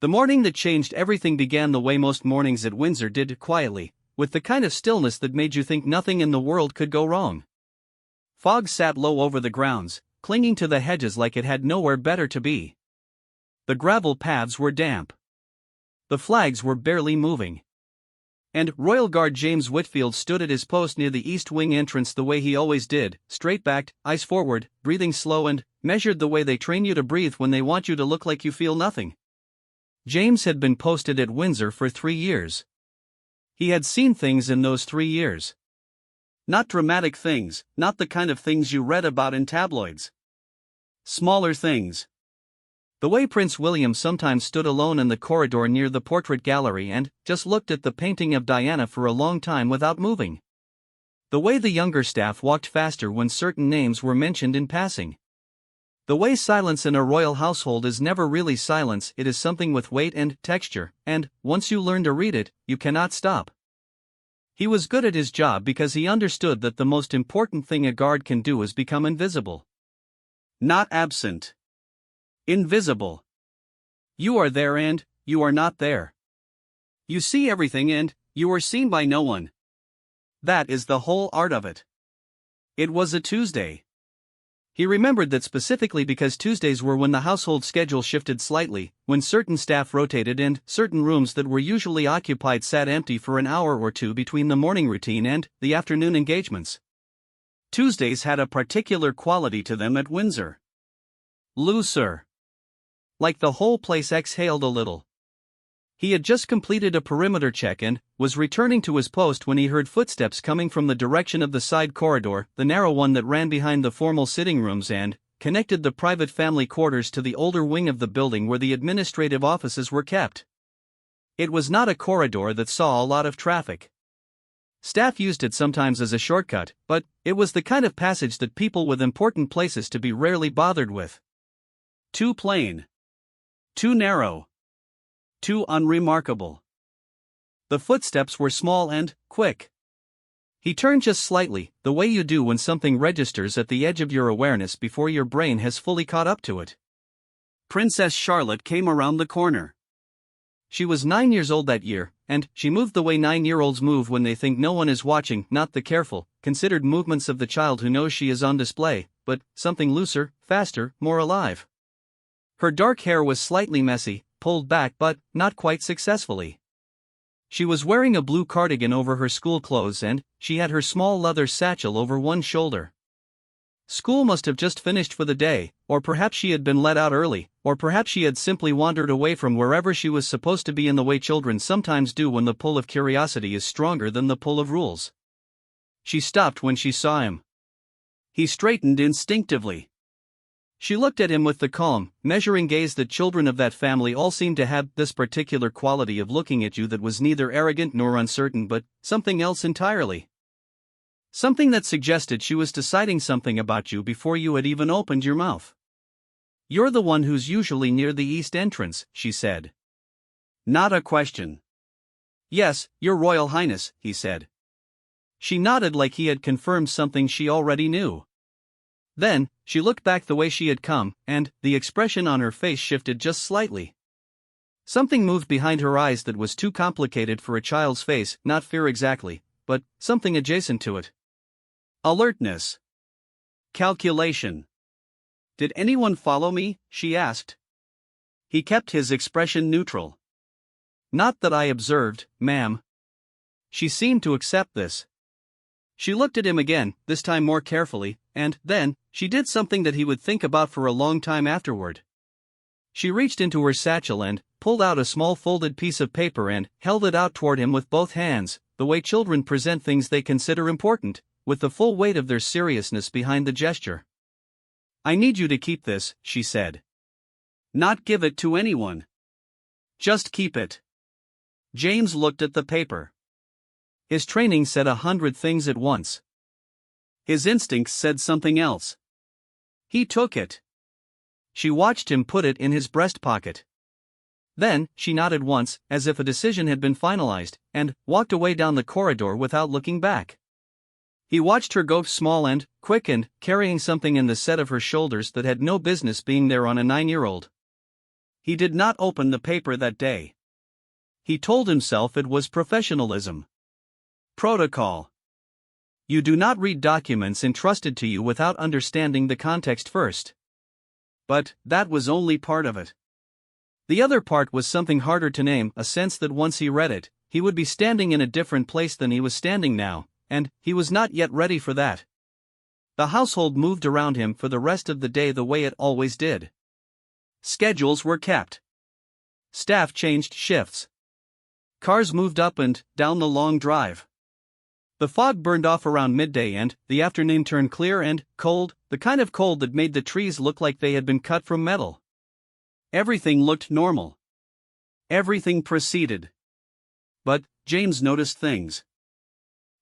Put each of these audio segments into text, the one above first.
The morning that changed everything began the way most mornings at Windsor did, quietly, with the kind of stillness that made you think nothing in the world could go wrong. Fog sat low over the grounds, clinging to the hedges like it had nowhere better to be. The gravel paths were damp. The flags were barely moving. And Royal Guard James Whitfield stood at his post near the East Wing entrance the way he always did, straight-backed, eyes forward, breathing slow and measured the way they train you to breathe when they want you to look like you feel nothing. James had been posted at Windsor for 3 years. He had seen things in those 3 years. Not dramatic things, not the kind of things you read about in tabloids. Smaller things. The way Prince William sometimes stood alone in the corridor near the portrait gallery and just looked at the painting of Diana for a long time without moving. The way the younger staff walked faster when certain names were mentioned in passing. The way silence in a royal household is never really silence, it is something with weight and texture, and, once you learn to read it, you cannot stop. He was good at his job because he understood that the most important thing a guard can do is become invisible. Not absent. Invisible. You are there and you are not there. You see everything and you are seen by no one. That is the whole art of it. It was a Tuesday. He remembered that specifically because Tuesdays were when the household schedule shifted slightly, when certain staff rotated and certain rooms that were usually occupied sat empty for an hour or two between the morning routine and the afternoon engagements. Tuesdays had a particular quality to them at Windsor. Looser. Like the whole place exhaled a little. He had just completed a perimeter check and was returning to his post when he heard footsteps coming from the direction of the side corridor, the narrow one that ran behind the formal sitting rooms and connected the private family quarters to the older wing of the building where the administrative offices were kept. It was not a corridor that saw a lot of traffic. Staff used it sometimes as a shortcut, but it was the kind of passage that people with important places to be rarely bothered with. Too plain. Too narrow. Too unremarkable. The footsteps were small and quick. He turned just slightly, the way you do when something registers at the edge of your awareness before your brain has fully caught up to it. Princess Charlotte came around the corner. She was 9 years old that year, and she moved the way 9-year-olds move when they think no one is watching, not the careful, considered movements of the child who knows she is on display, but something looser, faster, more alive. Her dark hair was slightly messy, pulled back but not quite successfully. She was wearing a blue cardigan over her school clothes and she had her small leather satchel over one shoulder. School must have just finished for the day, or perhaps she had been let out early, or perhaps she had simply wandered away from wherever she was supposed to be in the way children sometimes do when the pull of curiosity is stronger than the pull of rules. She stopped when she saw him. He straightened instinctively. She looked at him with the calm, measuring gaze that children of that family all seemed to have, this particular quality of looking at you that was neither arrogant nor uncertain but something else entirely. Something that suggested she was deciding something about you before you had even opened your mouth. "You're the one who's usually near the east entrance," she said. Not a question. "Yes, Your Royal Highness," he said. She nodded like he had confirmed something she already knew. Then, she looked back the way she had come, and the expression on her face shifted just slightly. Something moved behind her eyes that was too complicated for a child's face, not fear exactly, but something adjacent to it. Alertness. Calculation. "Did anyone follow me?" she asked. He kept his expression neutral. "Not that I observed, ma'am." She seemed to accept this. She looked at him again, this time more carefully, and then she did something that he would think about for a long time afterward. She reached into her satchel and pulled out a small folded piece of paper and held it out toward him with both hands, the way children present things they consider important, with the full weight of their seriousness behind the gesture. "I need you to keep this," she said. "Not give it to anyone. Just keep it." James looked at the paper. His training said 100 things at once. His instincts said something else. He took it. She watched him put it in his breast pocket. Then, she nodded once, as if a decision had been finalized, and walked away down the corridor without looking back. He watched her go small and quick and carrying something in the set of her shoulders that had no business being there on a 9-year-old. He did not open the paper that day. He told himself it was professionalism. Protocol. You do not read documents entrusted to you without understanding the context first. But that was only part of it. The other part was something harder to name, a sense that once he read it, he would be standing in a different place than he was standing now, and he was not yet ready for that. The household moved around him for the rest of the day the way it always did. Schedules were kept. Staff changed shifts. Cars moved up and down the long drive. The fog burned off around midday and the afternoon turned clear and cold, the kind of cold that made the trees look like they had been cut from metal. Everything looked normal. Everything proceeded. But James noticed things.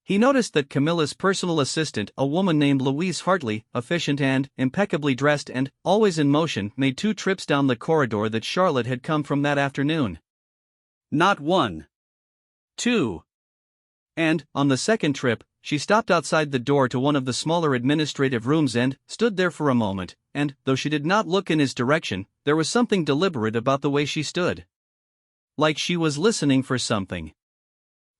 He noticed that Camilla's personal assistant, a woman named Louise Hartley, efficient and impeccably dressed and always in motion, made 2 trips down the corridor that Charlotte had come from that afternoon. Not 1. 2. And, on the second trip, she stopped outside the door to one of the smaller administrative rooms and stood there for a moment, and, though she did not look in his direction, there was something deliberate about the way she stood. Like she was listening for something.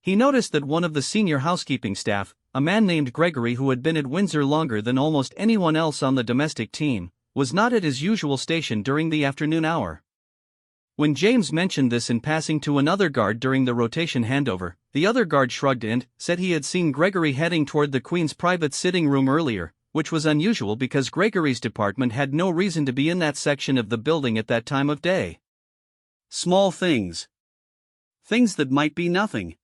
He noticed that one of the senior housekeeping staff, a man named Gregory who had been at Windsor longer than almost anyone else on the domestic team, was not at his usual station during the afternoon hour. When James mentioned this in passing to another guard during the rotation handover, the other guard shrugged and said he had seen Gregory heading toward the Queen's private sitting room earlier, which was unusual because Gregory's department had no reason to be in that section of the building at that time of day. Small things. Things that might be nothing.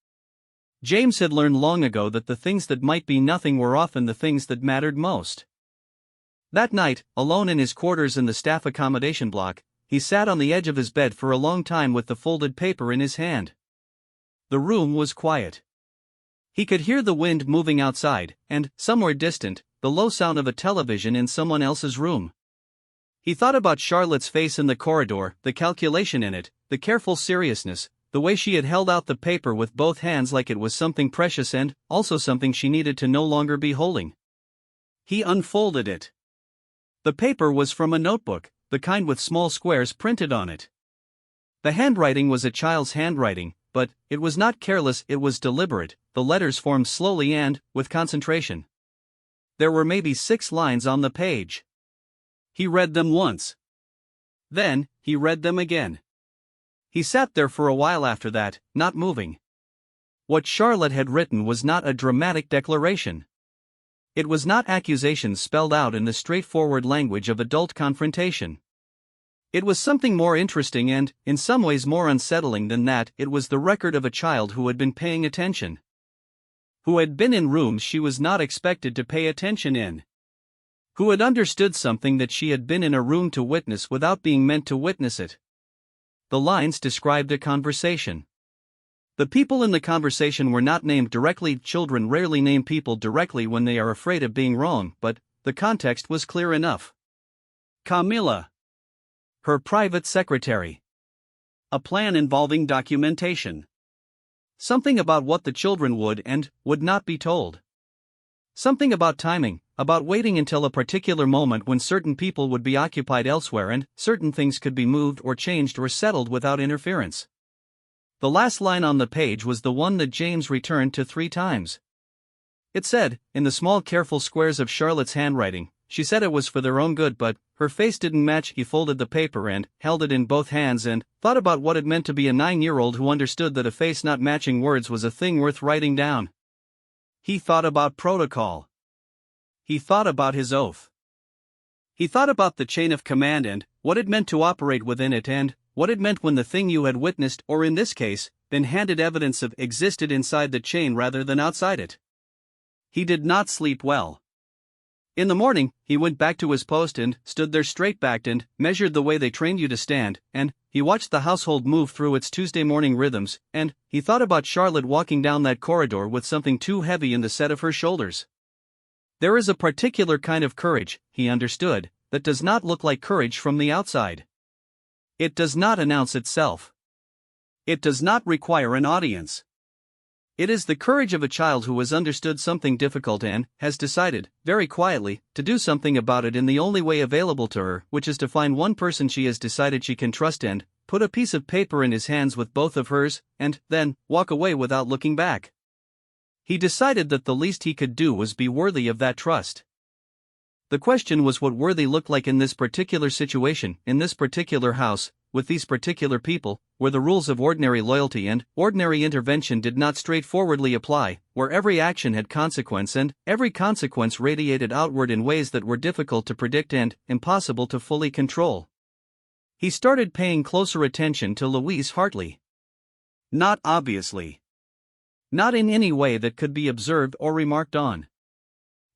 James had learned long ago that the things that might be nothing were often the things that mattered most. That night, alone in his quarters in the staff accommodation block, he sat on the edge of his bed for a long time with the folded paper in his hand. The room was quiet. He could hear the wind moving outside, and, somewhere distant, the low sound of a television in someone else's room. He thought about Charlotte's face in the corridor, the calculation in it, the careful seriousness, the way she had held out the paper with both hands like it was something precious and, also something she needed to no longer be holding. He unfolded it. The paper was from a notebook, the kind with small squares printed on it. The handwriting was a child's handwriting, but it was not careless, it was deliberate, the letters formed slowly and with concentration. There were maybe 6 lines on the page. He read them once. Then, he read them again. He sat there for a while after that, not moving. What Charlotte had written was not a dramatic declaration. It was not accusations spelled out in the straightforward language of adult confrontation. It was something more interesting and, in some ways more unsettling than that. It was the record of a child who had been paying attention. Who had been in rooms she was not expected to pay attention in. Who had understood something that she had been in a room to witness without being meant to witness it. The lines described a conversation. The people in the conversation were not named directly. Children rarely name people directly when they are afraid of being wrong, but the context was clear enough. Camilla. Her private secretary. A plan involving documentation. Something about what the children would and would not be told. Something about timing, about waiting until a particular moment when certain people would be occupied elsewhere and certain things could be moved or changed or settled without interference. The last line on the page was the one that James returned to 3 times. It said, in the small careful squares of Charlotte's handwriting, she said it was for their own good, but her face didn't match. He folded the paper and held it in both hands and thought about what it meant to be a 9-year-old who understood that a face not matching words was a thing worth writing down. He thought about protocol. He thought about his oath. He thought about the chain of command and what it meant to operate within it and what it meant when the thing you had witnessed, or in this case, been handed evidence of, existed inside the chain rather than outside it. He did not sleep well. In the morning, he went back to his post and stood there straight-backed and measured the way they trained you to stand, and he watched the household move through its Tuesday morning rhythms, and he thought about Charlotte walking down that corridor with something too heavy in the set of her shoulders. There is a particular kind of courage, he understood, that does not look like courage from the outside. It does not announce itself. It does not require an audience. It is the courage of a child who has understood something difficult and has decided, very quietly, to do something about it in the only way available to her, which is to find one person she has decided she can trust and put a piece of paper in his hands with both of hers, and then walk away without looking back. He decided that the least he could do was be worthy of that trust. The question was what worthy looked like in this particular situation, in this particular house, with these particular people, where the rules of ordinary loyalty and ordinary intervention did not straightforwardly apply, where every action had consequence and every consequence radiated outward in ways that were difficult to predict and impossible to fully control. He started paying closer attention to Louise Hartley. Not obviously. Not in any way that could be observed or remarked on.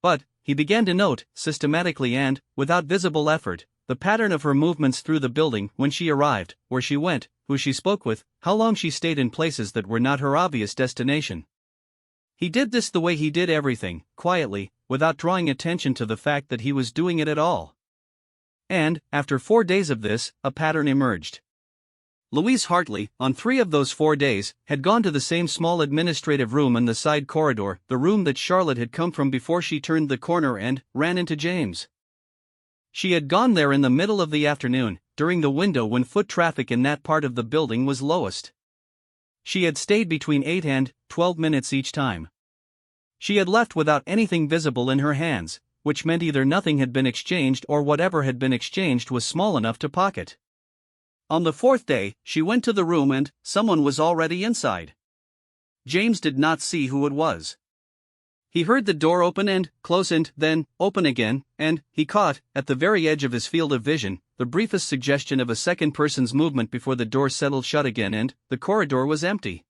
But he began to note, systematically and without visible effort, the pattern of her movements through the building when she arrived, where she went, who she spoke with, how long she stayed in places that were not her obvious destination. He did this the way he did everything, quietly, without drawing attention to the fact that he was doing it at all. And, after 4 days of this, a pattern emerged. Louise Hartley, on 3 of those 4 days, had gone to the same small administrative room in the side corridor, the room that Charlotte had come from before she turned the corner and ran into James. She had gone there in the middle of the afternoon, during the window when foot traffic in that part of the building was lowest. She had stayed between 8 and 12 minutes each time. She had left without anything visible in her hands, which meant either nothing had been exchanged or whatever had been exchanged was small enough to pocket. On the 4th day, she went to the room and someone was already inside. James did not see who it was. He heard the door open and close and then open again, and he caught, at the very edge of his field of vision, the briefest suggestion of a second person's movement before the door settled shut again and the corridor was empty.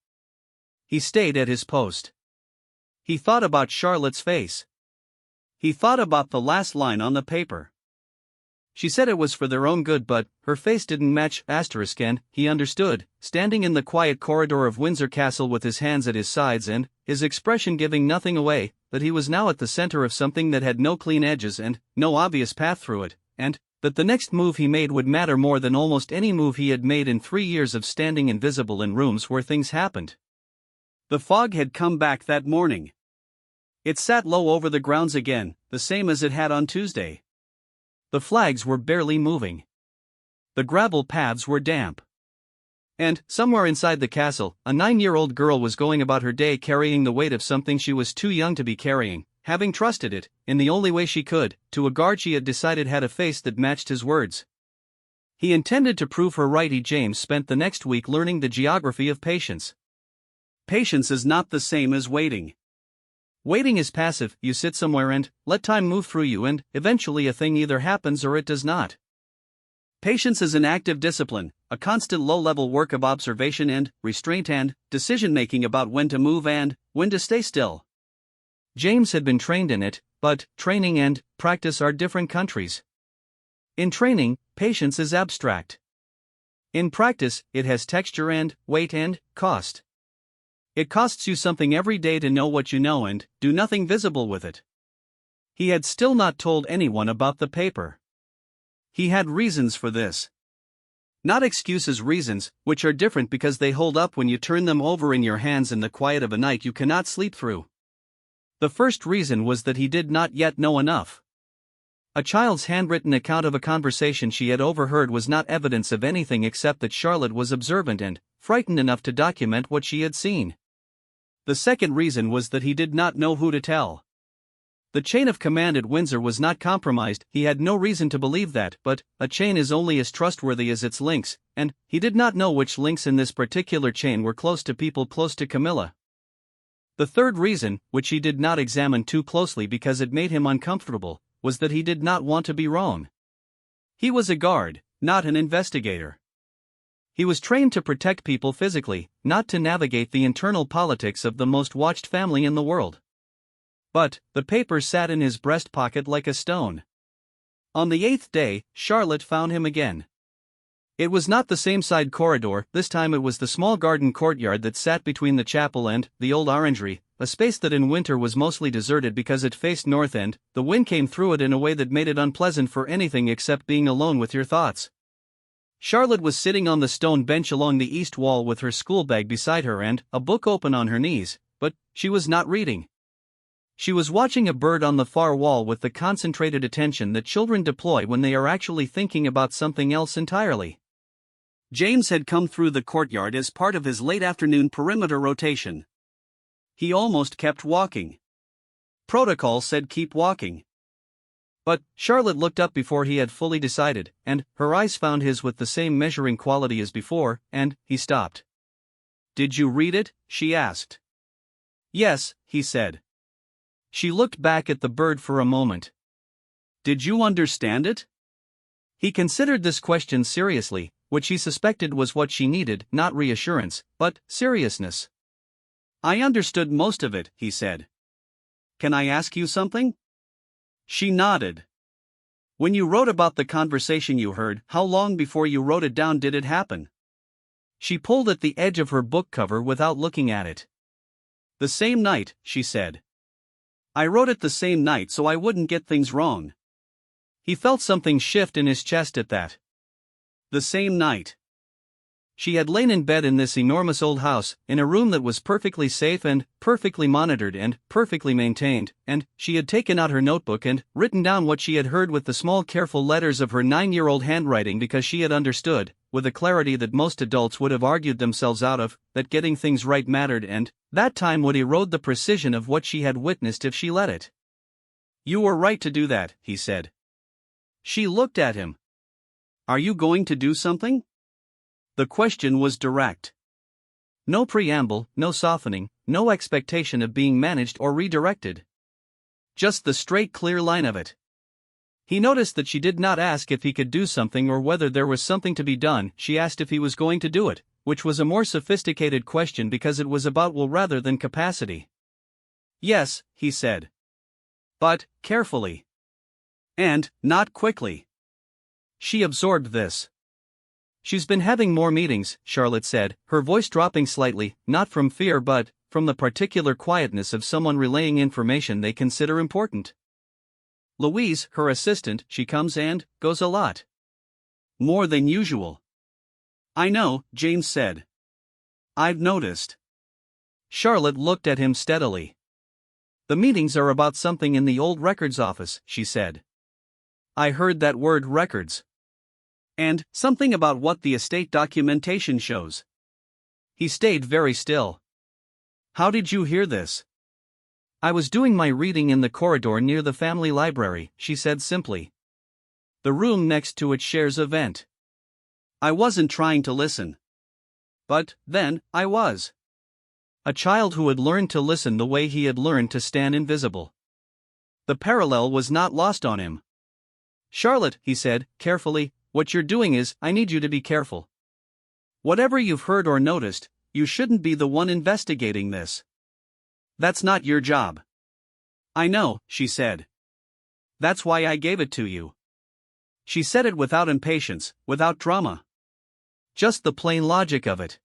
He stayed at his post. He thought about Charlotte's face. He thought about the last line on the paper. She said it was for their own good, but her face didn't match and he understood, standing in the quiet corridor of Windsor Castle with his hands at his sides and his expression giving nothing away, that he was now at the center of something that had no clean edges and no obvious path through it, and that the next move he made would matter more than almost any move he had made in 3 years of standing invisible in rooms where things happened. The fog had come back that morning. It sat low over the grounds again, the same as it had on Tuesday. The flags were barely moving. The gravel paths were damp. And, somewhere inside the castle, a 9-year-old girl was going about her day carrying the weight of something she was too young to be carrying, having trusted it, in the only way she could, to a guard she had decided had a face that matched his words. He intended to prove her right. James spent the next week learning the geography of patience. Patience is not the same as waiting. Waiting is passive, you sit somewhere and let time move through you and eventually a thing either happens or it does not. Patience is an active discipline, a constant low-level work of observation and restraint and decision-making about when to move and when to stay still. James had been trained in it, but training and practice are different countries. In training, patience is abstract. In practice, it has texture and weight and cost. It costs you something every day to know what you know and do nothing visible with it. He had still not told anyone about the paper. He had reasons for this. Not excuses, reasons, which are different because they hold up when you turn them over in your hands in the quiet of a night you cannot sleep through. The first reason was that he did not yet know enough. A child's handwritten account of a conversation she had overheard was not evidence of anything except that Charlotte was observant and frightened enough to document what she had seen. The second reason was that he did not know who to tell. The chain of command at Windsor was not compromised. He had no reason to believe that, but a chain is only as trustworthy as its links, and he did not know which links in this particular chain were close to people close to Camilla. The third reason, which he did not examine too closely because it made him uncomfortable, was that he did not want to be wrong. He was a guard, not an investigator. He was trained to protect people physically, not to navigate the internal politics of the most watched family in the world. But the paper sat in his breast pocket like a stone. On the 8th day, Charlotte found him again. It was not the same side corridor, this time it was the small garden courtyard that sat between the chapel and the old orangery, a space that in winter was mostly deserted because it faced north and the wind came through it in a way that made it unpleasant for anything except being alone with your thoughts. Charlotte was sitting on the stone bench along the east wall with her school bag beside her and a book open on her knees, but she was not reading. She was watching a bird on the far wall with the concentrated attention that children deploy when they are actually thinking about something else entirely. James had come through the courtyard as part of his late afternoon perimeter rotation. He almost kept walking. Protocol said keep walking. But Charlotte looked up before he had fully decided, and her eyes found his with the same measuring quality as before, and he stopped. "Did you read it?" she asked. "Yes," he said. She looked back at the bird for a moment. "Did you understand it?" He considered this question seriously, which he suspected was what she needed, not reassurance, but seriousness. "I understood most of it," he said. "Can I ask you something?" She nodded. "When you wrote about the conversation you heard, how long before you wrote it down did it happen?" She pulled at the edge of her book cover without looking at it. "The same night," she said. "I wrote it the same night so I wouldn't get things wrong." He felt something shift in his chest at that. The same night. She had lain in bed in this enormous old house, in a room that was perfectly safe and perfectly monitored and perfectly maintained, and she had taken out her notebook and written down what she had heard with the small careful letters of her 9-year-old handwriting because she had understood, with a clarity that most adults would have argued themselves out of, that getting things right mattered and that time would erode the precision of what she had witnessed if she let it. "You were right to do that," he said. She looked at him. "Are you going to do something?" The question was direct. No preamble, no softening, no expectation of being managed or redirected. Just the straight clear line of it. He noticed that she did not ask if he could do something or whether there was something to be done, she asked if he was going to do it, which was a more sophisticated question because it was about will rather than capacity. "Yes," he said. "But, carefully. And, not quickly." She absorbed this. "She's been having more meetings," Charlotte said, her voice dropping slightly, not from fear but from the particular quietness of someone relaying information they consider important. "Louise, her assistant, she comes and goes a lot. More than usual." "I know," James said. "I've noticed." Charlotte looked at him steadily. "The meetings are about something in the old records office," she said. "I heard that word records. And something about what the estate documentation shows." He stayed very still. "How did you hear this?" "I was doing my reading in the corridor near the family library," she said simply. "The room next to it shares a vent. I wasn't trying to listen. But, then, I was." A child who had learned to listen the way he had learned to stand invisible. The parallel was not lost on him. "Charlotte," he said, carefully, "what you're doing is, I need you to be careful. Whatever you've heard or noticed, you shouldn't be the one investigating this. That's not your job." "I know," she said. "That's why I gave it to you." She said it without impatience, without drama. Just the plain logic of it.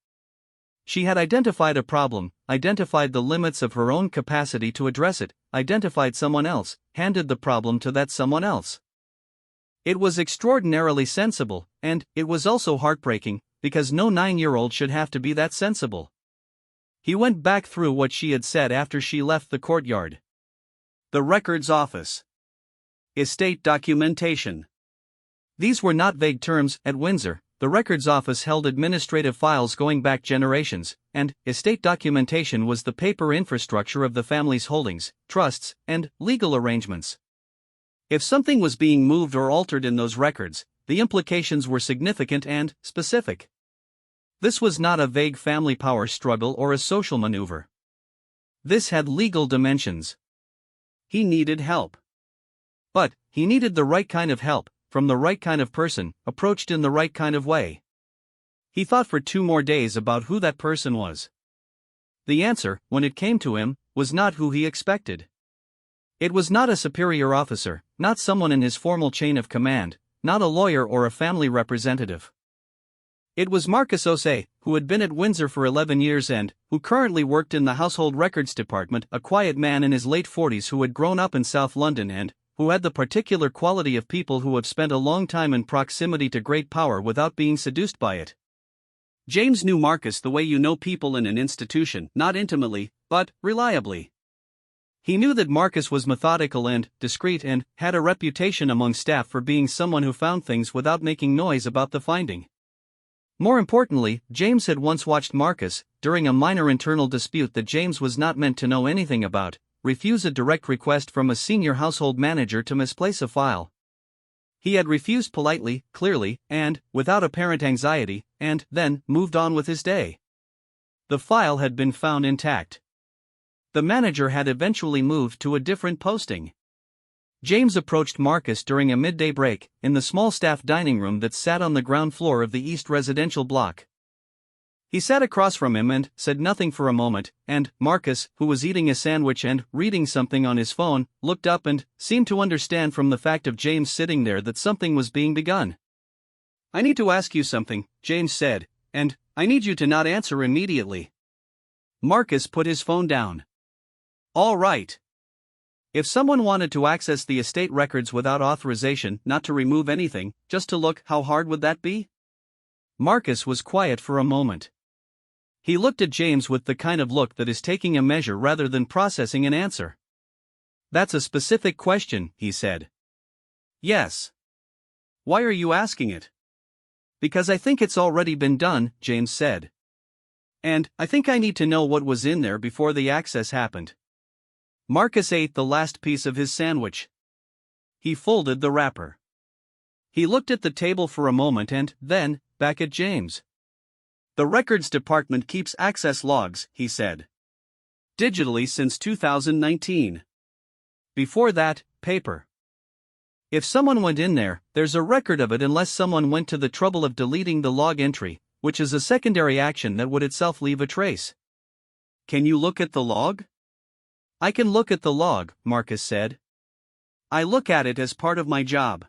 She had identified a problem, identified the limits of her own capacity to address it, identified someone else, handed the problem to that someone else. It was extraordinarily sensible, and it was also heartbreaking, because no 9-year-old should have to be that sensible. He went back through what she had said after she left the courtyard. The records office. Estate documentation. These were not vague terms. At Windsor, the records office held administrative files going back generations, and estate documentation was the paper infrastructure of the family's holdings, trusts, and legal arrangements. If something was being moved or altered in those records, the implications were significant and specific. This was not a vague family power struggle or a social maneuver. This had legal dimensions. He needed help. But he needed the right kind of help, from the right kind of person, approached in the right kind of way. He thought for 2 more days about who that person was. The answer, when it came to him, was not who he expected. It was not a superior officer, not someone in his formal chain of command, not a lawyer or a family representative. It was Marcus Osei, who had been at Windsor for 11 years and who currently worked in the Household Records Department, a quiet man in his late 40s who had grown up in South London and who had the particular quality of people who have spent a long time in proximity to great power without being seduced by it. James knew Marcus the way you know people in an institution, not intimately, but reliably. He knew that Marcus was methodical and discreet and had a reputation among staff for being someone who found things without making noise about the finding. More importantly, James had once watched Marcus, during a minor internal dispute that James was not meant to know anything about, refuse a direct request from a senior household manager to misplace a file. He had refused politely, clearly, and without apparent anxiety, and then moved on with his day. The file had been found intact. The manager had eventually moved to a different posting. James approached Marcus during a midday break, in the small staff dining room that sat on the ground floor of the East residential block. He sat across from him and said nothing for a moment, and Marcus, who was eating a sandwich and reading something on his phone, looked up and seemed to understand from the fact of James sitting there that something was being begun. "I need to ask you something," James said, "and I need you to not answer immediately." Marcus put his phone down. "All right. If someone wanted to access the estate records without authorization, not to remove anything, just to look, how hard would that be?" Marcus was quiet for a moment. He looked at James with the kind of look that is taking a measure rather than processing an answer. "That's a specific question," he said. "Yes." "Why are you asking it?" "Because I think it's already been done," James said. "And I think I need to know what was in there before the access happened." Marcus ate the last piece of his sandwich. He folded the wrapper. He looked at the table for a moment and then back at James. "The records department keeps access logs," he said. "Digitally since 2019. Before that, paper. If someone went in there, there's a record of it unless someone went to the trouble of deleting the log entry, which is a secondary action that would itself leave a trace." "Can you look at the log?" "I can look at the log," Marcus said. "I look at it as part of my job.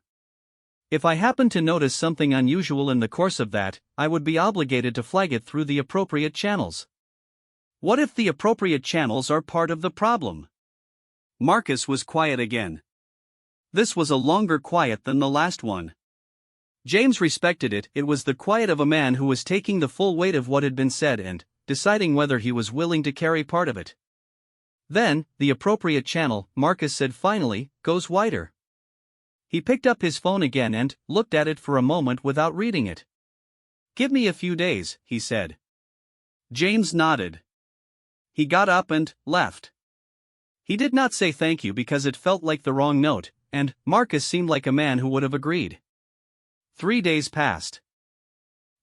If I happen to notice something unusual in the course of that, I would be obligated to flag it through the appropriate channels." "What if the appropriate channels are part of the problem?" Marcus was quiet again. This was a longer quiet than the last one. James respected it. It was the quiet of a man who was taking the full weight of what had been said and deciding whether he was willing to carry part of it. "Then, the appropriate channel," Marcus said finally, "goes wider." He picked up his phone again and looked at it for a moment without reading it. "Give me a few days," he said. James nodded. He got up and left. He did not say thank you because it felt like the wrong note, and Marcus seemed like a man who would have agreed. 3 days passed.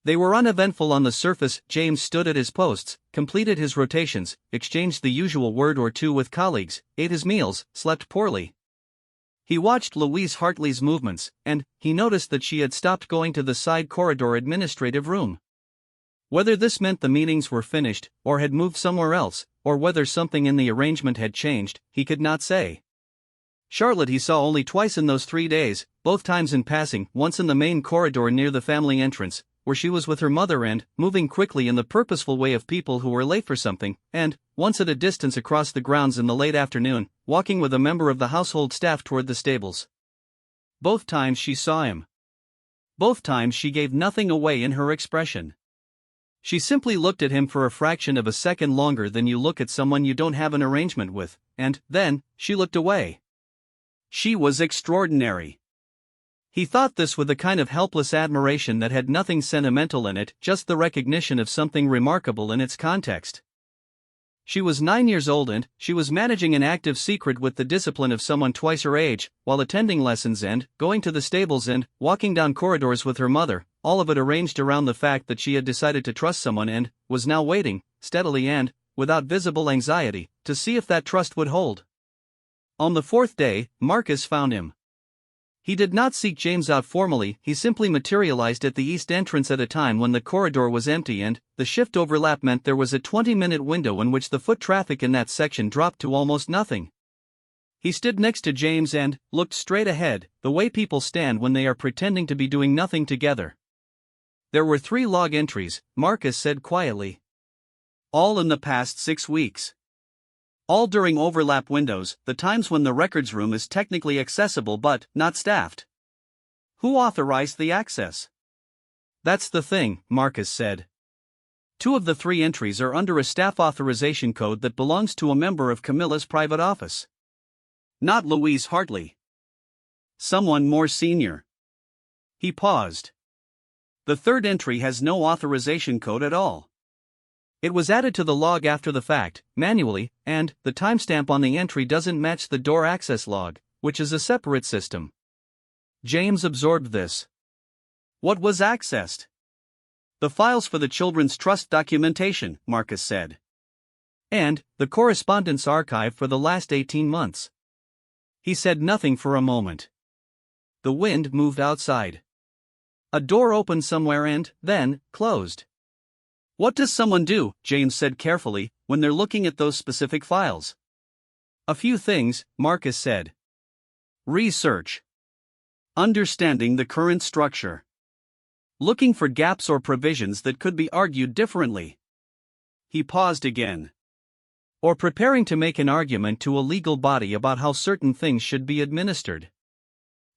They were uneventful on the surface. James stood at his posts, completed his rotations, exchanged the usual word or two with colleagues, ate his meals, slept poorly. He watched Louise Hartley's movements, and he noticed that she had stopped going to the side corridor administrative room. Whether this meant the meetings were finished, or had moved somewhere else, or whether something in the arrangement had changed, he could not say. Charlotte he saw only twice in those 3 days, both times in passing, once in the main corridor near the family entrance, where she was with her mother and moving quickly in the purposeful way of people who were late for something, and once at a distance across the grounds in the late afternoon, walking with a member of the household staff toward the stables. Both times she saw him. Both times she gave nothing away in her expression. She simply looked at him for a fraction of a second longer than you look at someone you don't have an arrangement with, and then she looked away. She was extraordinary. He thought this with a kind of helpless admiration that had nothing sentimental in it, just the recognition of something remarkable in its context. She was 9 years old and she was managing an active secret with the discipline of someone twice her age, while attending lessons and going to the stables and walking down corridors with her mother, all of it arranged around the fact that she had decided to trust someone and was now waiting, steadily and without visible anxiety, to see if that trust would hold. On the 4th day, Marcus found him. He did not seek James out formally, he simply materialized at the east entrance at a time when the corridor was empty and the shift overlap meant there was a 20-minute window in which the foot traffic in that section dropped to almost nothing. He stood next to James and looked straight ahead, the way people stand when they are pretending to be doing nothing together. "There were 3 log entries," Marcus said quietly. "All in the past 6 weeks. All during overlap windows, the times when the records room is technically accessible but not staffed." "Who authorized the access?" "That's the thing," Marcus said. 2 of the 3 entries are under a staff authorization code that belongs to a member of Camilla's private office. Not Louise Hartley. Someone more senior. He paused. The 3rd entry has no authorization code at all. It was added to the log after the fact, manually, and the timestamp on the entry doesn't match the door access log, which is a separate system. James absorbed this. What was accessed? The files for the Children's Trust documentation, Marcus said. And the correspondence archive for the last 18 months. He said nothing for a moment. The wind moved outside. A door opened somewhere and, then, closed. What does someone do, James said carefully, when they're looking at those specific files? A few things, Marcus said. Research. Understanding the current structure. Looking for gaps or provisions that could be argued differently. He paused again. Or preparing to make an argument to a legal body about how certain things should be administered.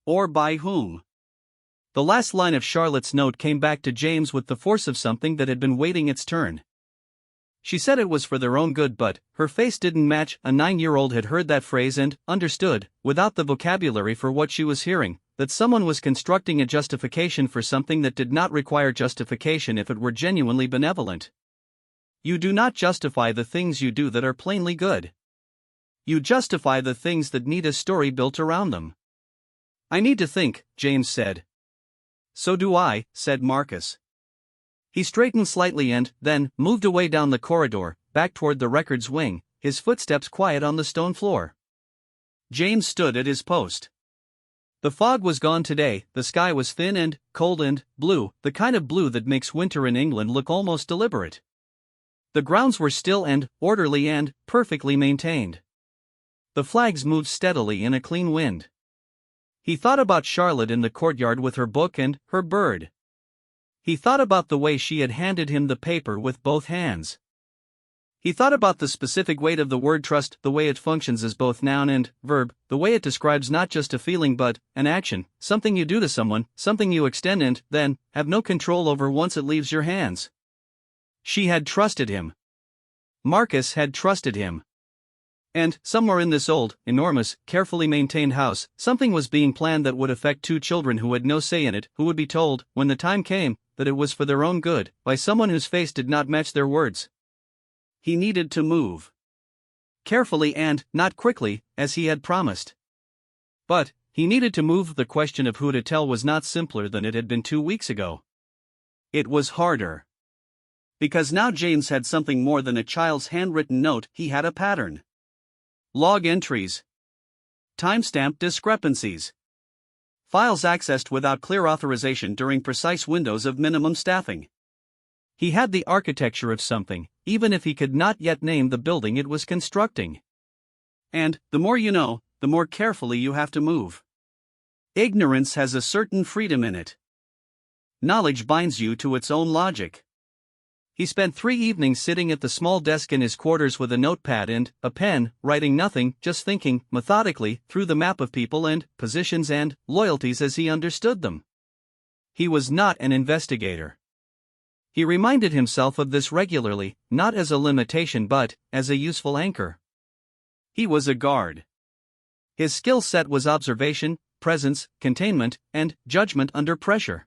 Or by whom? The last line of Charlotte's note came back to James with the force of something that had been waiting its turn. She said it was for their own good, but her face didn't match. A 9-year-old had heard that phrase and understood, without the vocabulary for what she was hearing, that someone was constructing a justification for something that did not require justification if it were genuinely benevolent. You do not justify the things you do that are plainly good. You justify the things that need a story built around them. I need to think, James said. So do I, said Marcus. He straightened slightly and, then, moved away down the corridor, back toward the records wing, his footsteps quiet on the stone floor. James stood at his post. The fog was gone today, the sky was thin and cold and blue, the kind of blue that makes winter in England look almost deliberate. The grounds were still and orderly and perfectly maintained. The flags moved steadily in a clean wind. He thought about Charlotte in the courtyard with her book and her bird. He thought about the way she had handed him the paper with both hands. He thought about the specific weight of the word trust, the way it functions as both noun and verb, the way it describes not just a feeling but an action, something you do to someone, something you extend and, then, have no control over once it leaves your hands. She had trusted him. Marcus had trusted him. And, somewhere in this old, enormous, carefully maintained house, something was being planned that would affect 2 children who had no say in it, who would be told, when the time came, that it was for their own good, by someone whose face did not match their words. He needed to move. Carefully and, not quickly, as he had promised. But, he needed to move. The question of who to tell was not simpler than it had been 2 weeks ago. It was harder. Because now James had something more than a child's handwritten note, he had a pattern. Log entries. Timestamp discrepancies. Files accessed without clear authorization during precise windows of minimum staffing. He had the architecture of something, even if he could not yet name the building it was constructing. And, the more you know, the more carefully you have to move. Ignorance has a certain freedom in it. Knowledge binds you to its own logic. He spent 3 evenings sitting at the small desk in his quarters with a notepad and a pen, writing nothing, just thinking, methodically, through the map of people and positions and loyalties as he understood them. He was not an investigator. He reminded himself of this regularly, not as a limitation but as a useful anchor. He was a guard. His skill set was observation, presence, containment, and judgment under pressure.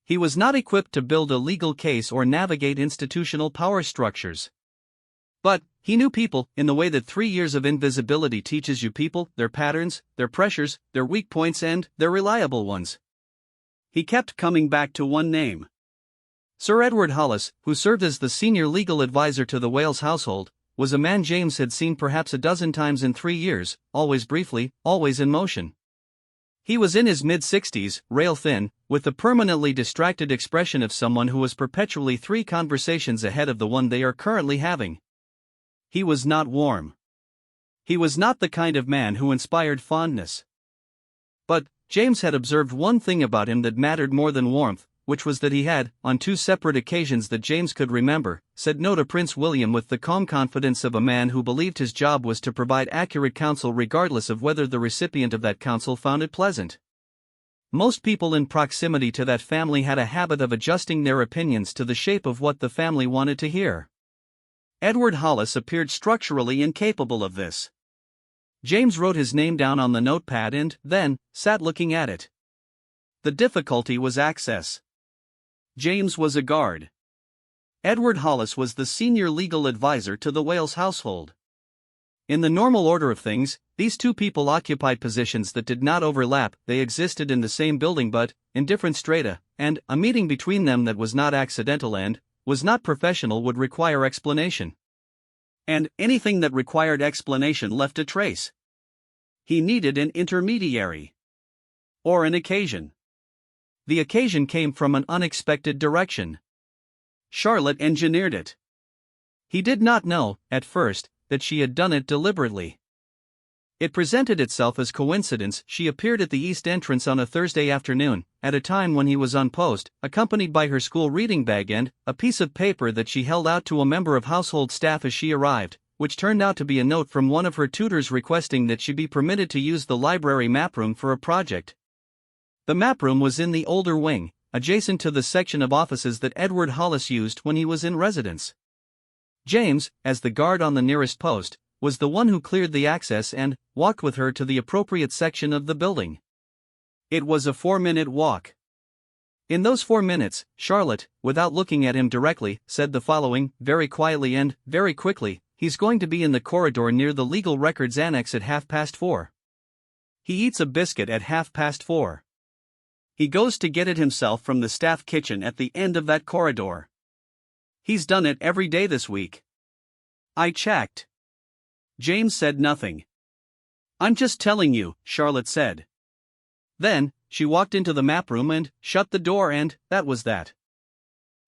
He was not equipped to build a legal case or navigate institutional power structures. But, he knew people in the way that 3 years of invisibility teaches you people, their patterns, their pressures, their weak points and their reliable ones. He kept coming back to one name. Sir Edward Hollis, who served as the senior legal advisor to the Wales household, was a man James had seen perhaps a dozen times in 3 years, always briefly, always in motion. He was in his mid-60s, rail-thin, with the permanently distracted expression of someone who was perpetually 3 conversations ahead of the one they are currently having. He was not warm. He was not the kind of man who inspired fondness. But, James had observed one thing about him that mattered more than warmth, which was that he had, on 2 separate occasions that James could remember, said no to Prince William with the calm confidence of a man who believed his job was to provide accurate counsel regardless of whether the recipient of that counsel found it pleasant. Most people in proximity to that family had a habit of adjusting their opinions to the shape of what the family wanted to hear. Edward Hollis appeared structurally incapable of this. James wrote his name down on the notepad and, then, sat looking at it. The difficulty was access. James was a guard. Edward Hollis was the senior legal advisor to the Wales household. In the normal order of things, these two people occupied positions that did not overlap. They existed in the same building but in different strata, and a meeting between them that was not accidental and was not professional would require explanation. And anything that required explanation left a trace. He needed an intermediary. Or an occasion. The occasion came from an unexpected direction. Charlotte engineered it. He did not know, at first, that she had done it deliberately. It presented itself as coincidence. She appeared at the east entrance on a Thursday afternoon, at a time when he was on post, accompanied by her school reading bag and a piece of paper that she held out to a member of household staff as she arrived, which turned out to be a note from one of her tutors requesting that she be permitted to use the library map room for a project. The map room was in the older wing, adjacent to the section of offices that Edward Hollis used when he was in residence. James, as the guard on the nearest post, was the one who cleared the access and walked with her to the appropriate section of the building. It was a 4-minute walk. In those 4 minutes, Charlotte, without looking at him directly, said the following, very quietly and very quickly: "He's going to be in the corridor near the legal records annex at 4:30. He eats a biscuit at 4:30. He goes to get it himself from the staff kitchen at the end of that corridor. He's done it every day this week." I checked. James said nothing. "I'm just telling you," Charlotte said. Then, she walked into the map room and shut the door, and that was that.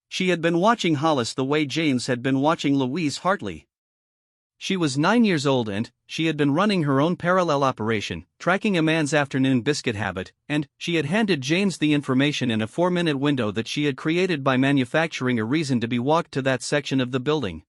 She had been watching Hollis the way James had been watching Louise Hartley. She was 9 years old and she had been running her own parallel operation, tracking a man's afternoon biscuit habit, and she had handed James the information in a 4-minute window that she had created by manufacturing a reason to be walked to that section of the building.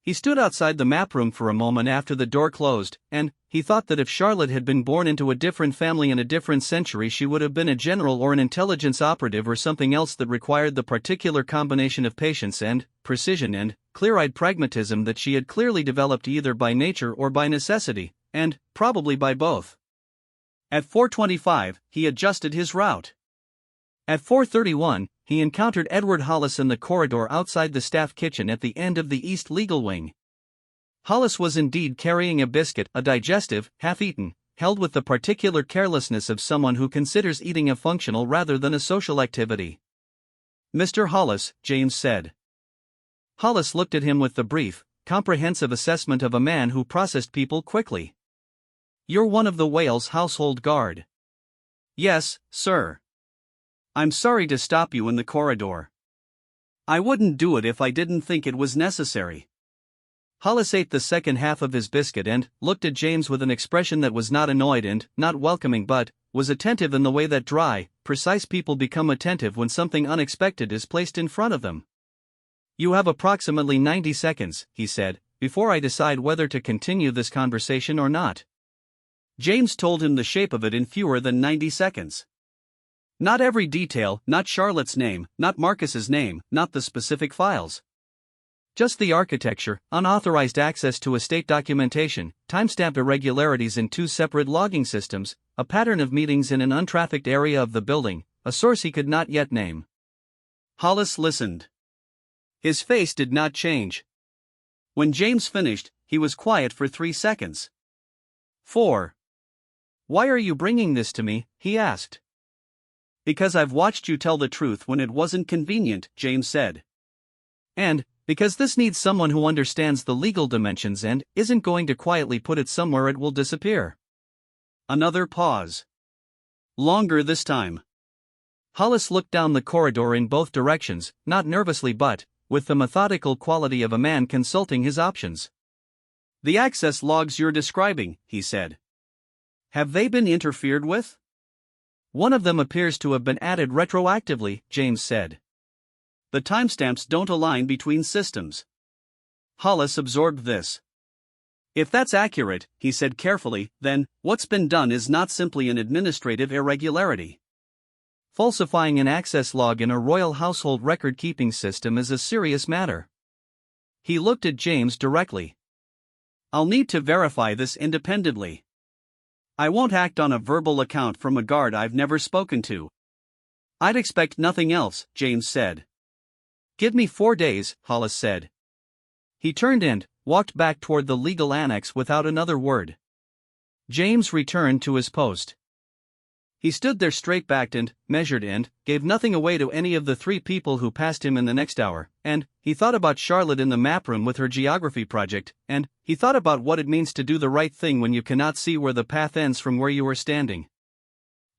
He stood outside the map room for a moment after the door closed, and he thought that if Charlotte had been born into a different family in a different century, she would have been a general or an intelligence operative or something else that required the particular combination of patience and precision and clear-eyed pragmatism that she had clearly developed either by nature or by necessity, and probably by both. At 4:25, he adjusted his route. At 4:31, he encountered Edward Hollis in the corridor outside the staff kitchen at the end of the East Legal Wing. Hollis was indeed carrying a biscuit, a digestive, half-eaten, held with the particular carelessness of someone who considers eating a functional rather than a social activity. "Mr. Hollis," James said. Hollis looked at him with the brief, comprehensive assessment of a man who processed people quickly. "You're one of the Wales household guard." "Yes, sir. I'm sorry to stop you in the corridor. I wouldn't do it if I didn't think it was necessary." Hollis ate the second half of his biscuit and looked at James with an expression that was not annoyed and not welcoming but was attentive in the way that dry, precise people become attentive when something unexpected is placed in front of them. "You have approximately 90 seconds, he said, "before I decide whether to continue this conversation or not." James told him the shape of it in fewer than 90 seconds. Not every detail, not Charlotte's name, not Marcus's name, not the specific files. Just the architecture, unauthorized access to estate documentation, timestamp irregularities in 2 separate logging systems, a pattern of meetings in an untrafficked area of the building, a source he could not yet name. Hollis listened. His face did not change. When James finished, he was quiet for 3 seconds. 4. "Why are you bringing this to me?" he asked. "Because I've watched you tell the truth when it wasn't convenient," James said. "And because this needs someone who understands the legal dimensions and isn't going to quietly put it somewhere it will disappear." Another pause. Longer this time. Hollis looked down the corridor in both directions, not nervously but with the methodical quality of a man consulting his options. "The access logs you're describing," he said. "Have they been interfered with?" "One of them appears to have been added retroactively," James said. "The timestamps don't align between systems." Hollis absorbed this. "If that's accurate," he said carefully, "then what's been done is not simply an administrative irregularity. falsifying an access log in a royal household record-keeping system is a serious matter. He looked at James directly. I'll need to verify this independently. I won't act on a verbal account from a guard I've never spoken to. I'd expect nothing else, James said. Give me 4 days, Hollis said. He turned and walked back toward the legal annex without another word. James returned to his post. He stood there straight-backed and measured and gave nothing away to any of the 3 people who passed him in the next hour, and he thought about Charlotte in the map room with her geography project, and he thought about what it means to do the right thing when you cannot see where the path ends from where you are standing.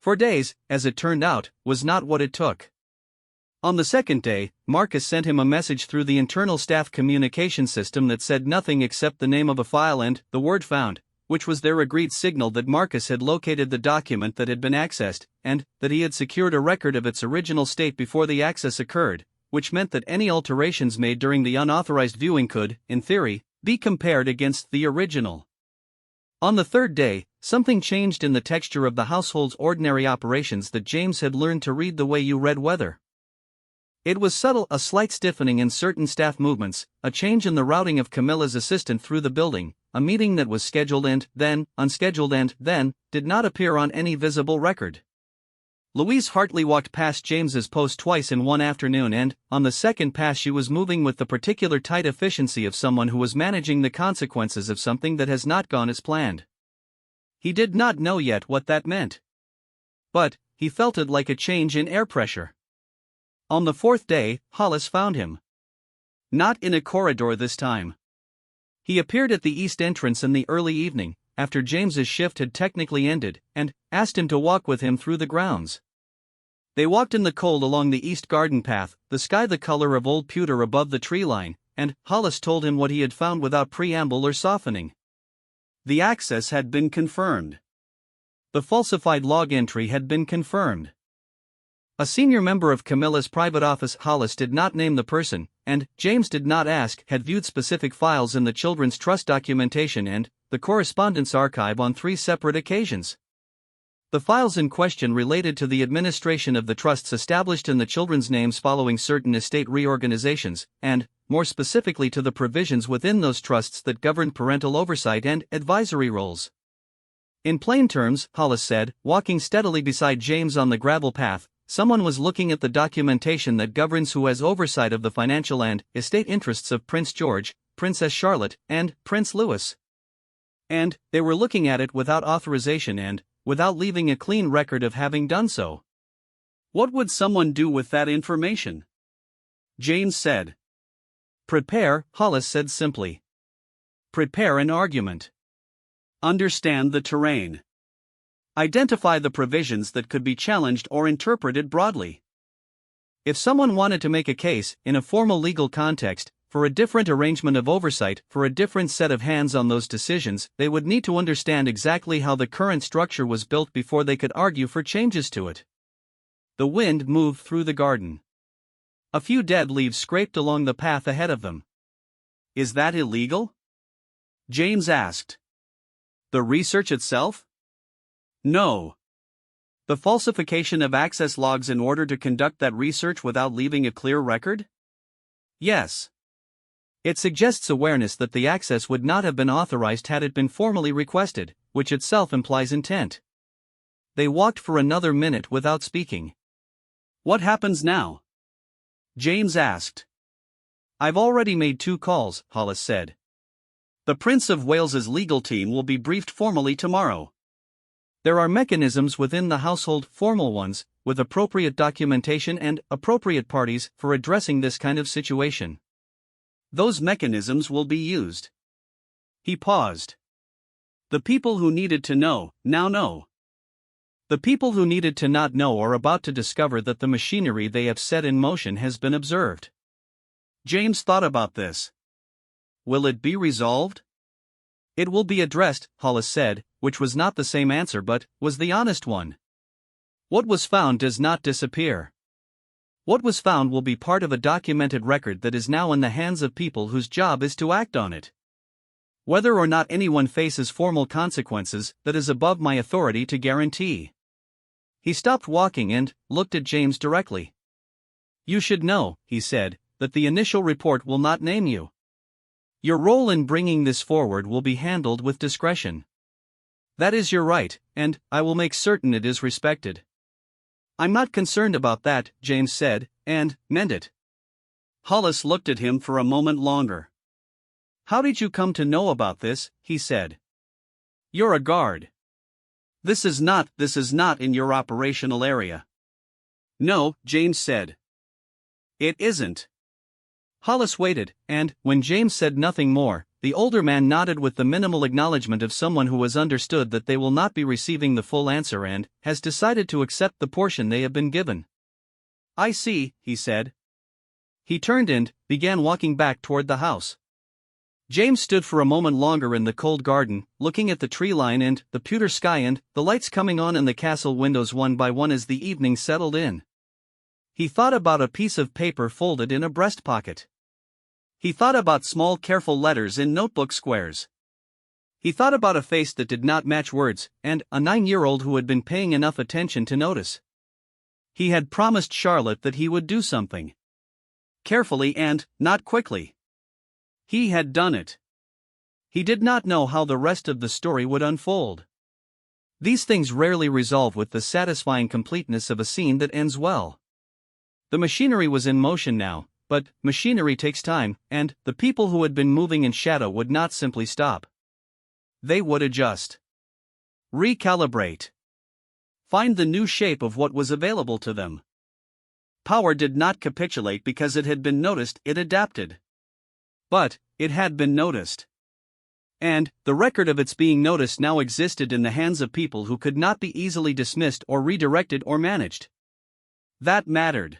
4 days, as it turned out, was not what it took. On the second day, Marcus sent him a message through the internal staff communication system that said nothing except the name of a file and the word found, which was their agreed signal that Marcus had located the document that had been accessed, and that he had secured a record of its original state before the access occurred, which meant that any alterations made during the unauthorized viewing could, in theory, be compared against the original. On the third day, something changed in the texture of the household's ordinary operations that James had learned to read the way you read weather. It was subtle, a slight stiffening in certain staff movements, a change in the routing of Camilla's assistant through the building, a meeting that was scheduled and then, unscheduled and then, did not appear on any visible record. Louise Hartley walked past James's post twice in one afternoon and, on the second pass she was moving with the particular tight efficiency of someone who was managing the consequences of something that has not gone as planned. He did not know yet what that meant. But, he felt it like a change in air pressure. On the 4th day, Hollis found him. Not in a corridor this time. He appeared at the east entrance in the early evening, after James's shift had technically ended, and asked him to walk with him through the grounds. They walked in the cold along the east garden path, the sky the color of old pewter above the tree line, and Hollis told him what he had found without preamble or softening. The access had been confirmed. The falsified log entry had been confirmed. A senior member of Camilla's private office, Hollis did not name the person, and James did not ask, had viewed specific files in the Children's Trust documentation and the correspondence archive on 3 separate occasions. The files in question related to the administration of the trusts established in the children's names following certain estate reorganizations, and, more specifically to the provisions within those trusts that governed parental oversight and advisory roles. In plain terms, Hollis said, walking steadily beside James on the gravel path, someone was looking at the documentation that governs who has oversight of the financial and estate interests of Prince George, Princess Charlotte, and Prince Louis. And they were looking at it without authorization and without leaving a clean record of having done so. What would someone do with that information? James said. Prepare, Hollis said simply. Prepare an argument. Understand the terrain. Identify the provisions that could be challenged or interpreted broadly. If someone wanted to make a case, in a formal legal context, for a different arrangement of oversight, for a different set of hands on those decisions, they would need to understand exactly how the current structure was built before they could argue for changes to it. The wind moved through the garden. A few dead leaves scraped along the path ahead of them. Is that illegal? James asked. The research itself? No. The falsification of access logs in order to conduct that research without leaving a clear record? Yes. It suggests awareness that the access would not have been authorized had it been formally requested, which itself implies intent. They walked for another minute without speaking. What happens now? James asked. I've already made 2 calls, Hollis said. The Prince of Wales's legal team will be briefed formally tomorrow. There are mechanisms within the household, formal ones, with appropriate documentation and appropriate parties for addressing this kind of situation. Those mechanisms will be used. He paused. The people who needed to know, now know. The people who needed to not know are about to discover that the machinery they have set in motion has been observed. James thought about this. Will it be resolved? It will be addressed, Hollis said, which was not the same answer but was the honest one. What was found does not disappear. What was found will be part of a documented record that is now in the hands of people whose job is to act on it. Whether or not anyone faces formal consequences, that is above my authority to guarantee. He stopped walking and looked at James directly. "You should know," he said, "that the initial report will not name you. Your role in bringing this forward will be handled with discretion. That is your right, and I will make certain it is respected." "I'm not concerned about that," James said, and meant it. Hollis looked at him for a moment longer. "How did you come to know about this?" he said. "You're a guard. This is not in your operational area." "No," James said. "It isn't." Hollis waited, and, when James said nothing more, the older man nodded with the minimal acknowledgement of someone who has understood that they will not be receiving the full answer and has decided to accept the portion they have been given. "I see," he said. He turned and began walking back toward the house. James stood for a moment longer in the cold garden, looking at the tree line and the pewter sky and the lights coming on in the castle windows one by one as the evening settled in. He thought about a piece of paper folded in a breast pocket. He thought about small careful letters in notebook squares. He thought about a face that did not match words, and a 9-year-old who had been paying enough attention to notice. He had promised Charlotte that he would do something. Carefully and not quickly. He had done it. He did not know how the rest of the story would unfold. These things rarely resolve with the satisfying completeness of a scene that ends well. The machinery was in motion now, but machinery takes time, and the people who had been moving in shadow would not simply stop. They would adjust. Recalibrate. Find the new shape of what was available to them. Power did not capitulate because it had been noticed, it adapted. But it had been noticed. And the record of its being noticed now existed in the hands of people who could not be easily dismissed or redirected or managed. That mattered.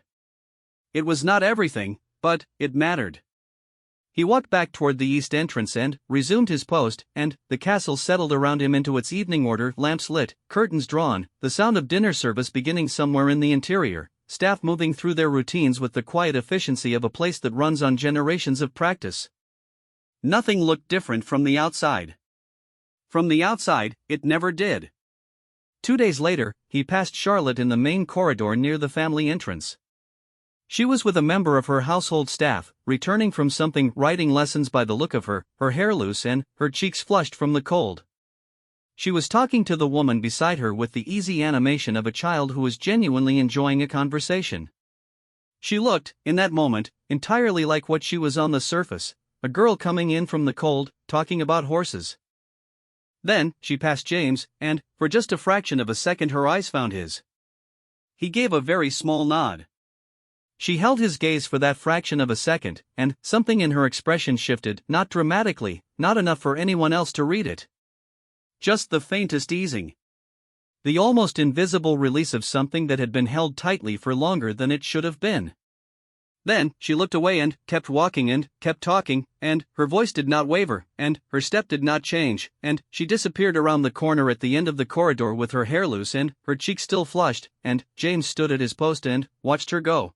It was not everything, but it mattered. He walked back toward the east entrance and resumed his post, and the castle settled around him into its evening order, lamps lit, curtains drawn, the sound of dinner service beginning somewhere in the interior, staff moving through their routines with the quiet efficiency of a place that runs on generations of practice. Nothing looked different from the outside. From the outside, it never did. 2 days later, he passed Charlotte in the main corridor near the family entrance. She was with a member of her household staff, returning from something, writing lessons by the look of her hair loose and her cheeks flushed from the cold. She was talking to the woman beside her with the easy animation of a child who was genuinely enjoying a conversation. She looked, in that moment, entirely like what she was on the surface, a girl coming in from the cold, talking about horses. Then, she passed James, and, for just a fraction of a second her eyes found his. He gave a very small nod. She held his gaze for that fraction of a second, and something in her expression shifted, not dramatically, not enough for anyone else to read it. Just the faintest easing. The almost invisible release of something that had been held tightly for longer than it should have been. Then, she looked away and kept walking and kept talking, and her voice did not waver, and her step did not change, and she disappeared around the corner at the end of the corridor with her hair loose and her cheeks still flushed, and James stood at his post and watched her go.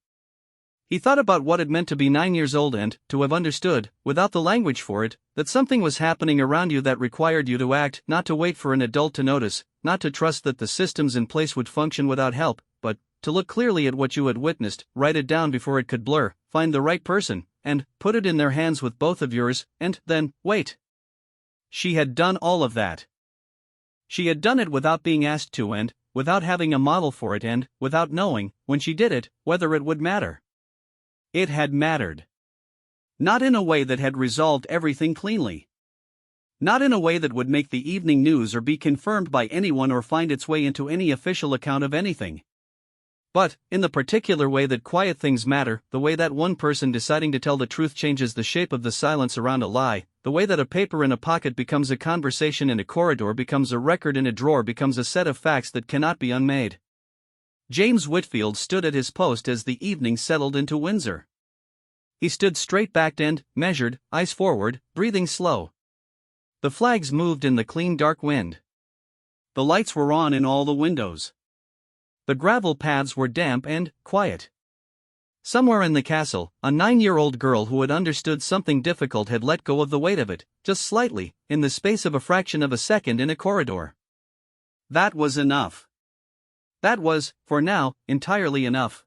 He thought about what it meant to be 9 years old and to have understood, without the language for it, that something was happening around you that required you to act, not to wait for an adult to notice, not to trust that the systems in place would function without help, but to look clearly at what you had witnessed, write it down before it could blur, find the right person, and put it in their hands with both of yours, and then wait. She had done all of that. She had done it without being asked to and without having a model for it and without knowing, when she did it, whether it would matter. It had mattered. Not in a way that had resolved everything cleanly. Not in a way that would make the evening news or be confirmed by anyone or find its way into any official account of anything. But, in the particular way that quiet things matter, the way that one person deciding to tell the truth changes the shape of the silence around a lie, the way that a paper in a pocket becomes a conversation in a corridor, becomes a record in a drawer, becomes a set of facts that cannot be unmade. James Whitfield stood at his post as the evening settled into Windsor. He stood straight-backed and measured, eyes forward, breathing slow. The flags moved in the clean dark wind. The lights were on in all the windows. The gravel paths were damp and quiet. Somewhere in the castle, a 9-year-old girl who had understood something difficult had let go of the weight of it, just slightly, in the space of a fraction of a second in a corridor. That was enough. That was, for now, entirely enough.